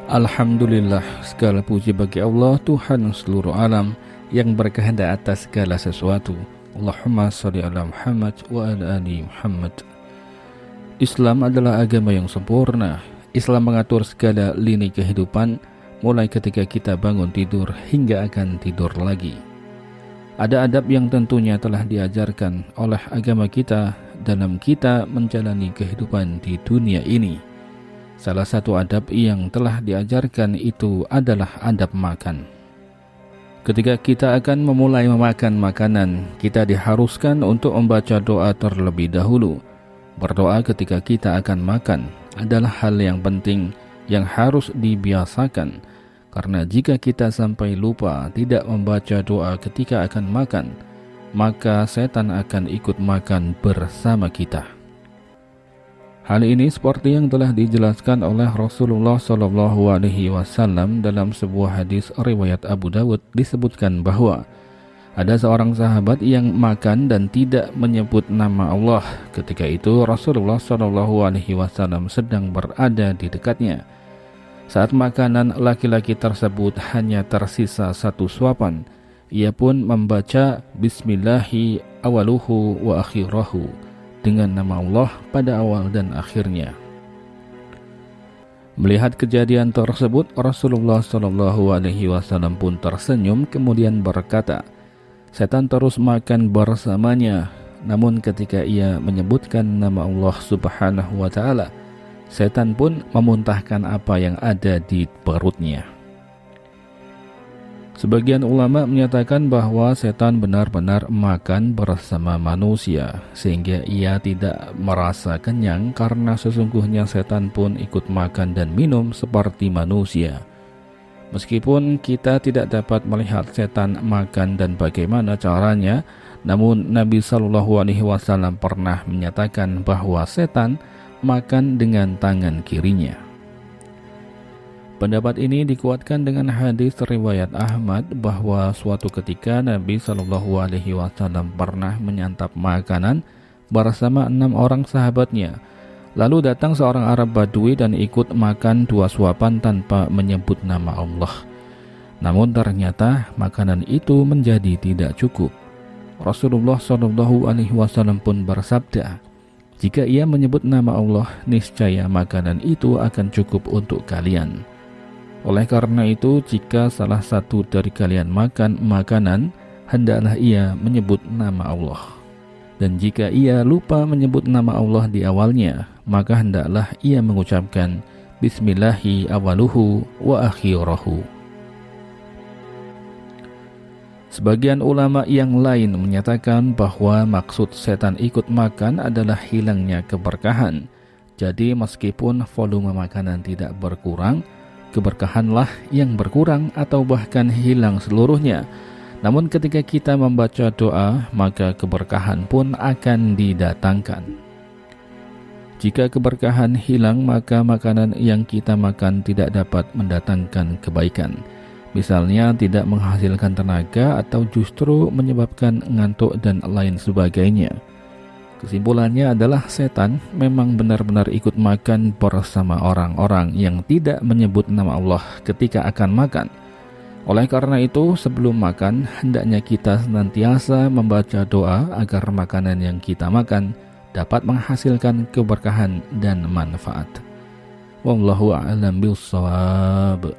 Alhamdulillah, segala puji bagi Allah, Tuhan seluruh alam yang berkehendak atas segala sesuatu. Allahumma sholli ala Muhammad wa ala ali Muhammad. Islam adalah agama yang sempurna. Islam mengatur segala lini kehidupan, mulai ketika kita bangun tidur hingga akan tidur lagi. Ada adab yang tentunya telah diajarkan oleh agama kita dalam kita menjalani kehidupan di dunia ini. Salah satu adab yang telah diajarkan itu adalah adab makan. Ketika kita akan memulai memakan makanan, kita diharuskan untuk membaca doa terlebih dahulu. Berdoa ketika kita akan makan adalah hal yang penting yang harus dibiasakan. Karena jika kita sampai lupa tidak membaca doa ketika akan makan, maka setan akan ikut makan bersama kita. Hal ini seperti yang telah dijelaskan oleh Rasulullah SAW dalam sebuah hadis riwayat Abu Dawud, disebutkan bahwa ada seorang sahabat yang makan dan tidak menyebut nama Allah. Ketika itu Rasulullah SAW sedang berada di dekatnya. Saat makanan laki-laki tersebut hanya tersisa satu suapan, ia pun membaca Bismillahi awaluhu wa akhirahu, dengan nama Allah pada awal dan akhirnya. Melihat kejadian tersebut, Rasulullah SAW pun tersenyum kemudian berkata, setan terus makan bersamanya, namun ketika ia menyebutkan nama Allah Subhanahu wa Ta'ala, setan pun memuntahkan apa yang ada di perutnya. Sebagian ulama menyatakan bahwa setan benar-benar makan bersama manusia, sehingga ia tidak merasa kenyang karena sesungguhnya setan pun ikut makan dan minum seperti manusia. Meskipun kita tidak dapat melihat setan makan dan bagaimana caranya, namun Nabi SAW pernah menyatakan bahwa setan makan dengan tangan kirinya. Pendapat ini dikuatkan dengan hadis riwayat Ahmad bahwa suatu ketika Nabi SAW pernah menyantap makanan bersama 6 orang sahabatnya. Lalu datang seorang Arab Badui dan ikut makan 2 suapan tanpa menyebut nama Allah. Namun ternyata makanan itu menjadi tidak cukup. Rasulullah SAW pun bersabda, jika ia menyebut nama Allah, niscaya makanan itu akan cukup untuk kalian. Oleh karena itu, jika salah satu dari kalian makan makanan, hendaklah ia menyebut nama Allah. Dan jika ia lupa menyebut nama Allah di awalnya, maka hendaklah ia mengucapkan Bismillahi awaluhu wa akhirahu. Sebagian ulama yang lain menyatakan bahwa maksud setan ikut makan adalah hilangnya keberkahan. Jadi meskipun volume makanan tidak berkurang, keberkahanlah yang berkurang atau bahkan hilang seluruhnya. Namun ketika kita membaca doa, maka keberkahan pun akan didatangkan. Jika keberkahan hilang, maka makanan yang kita makan tidak dapat mendatangkan kebaikan. Misalnya tidak menghasilkan tenaga atau justru menyebabkan ngantuk dan lain sebagainya. Kesimpulannya adalah setan memang benar-benar ikut makan bersama orang-orang yang tidak menyebut nama Allah ketika akan makan. Oleh karena itu, sebelum makan, hendaknya kita senantiasa membaca doa agar makanan yang kita makan dapat menghasilkan keberkahan dan manfaat. Wallahu a'lam bishawab.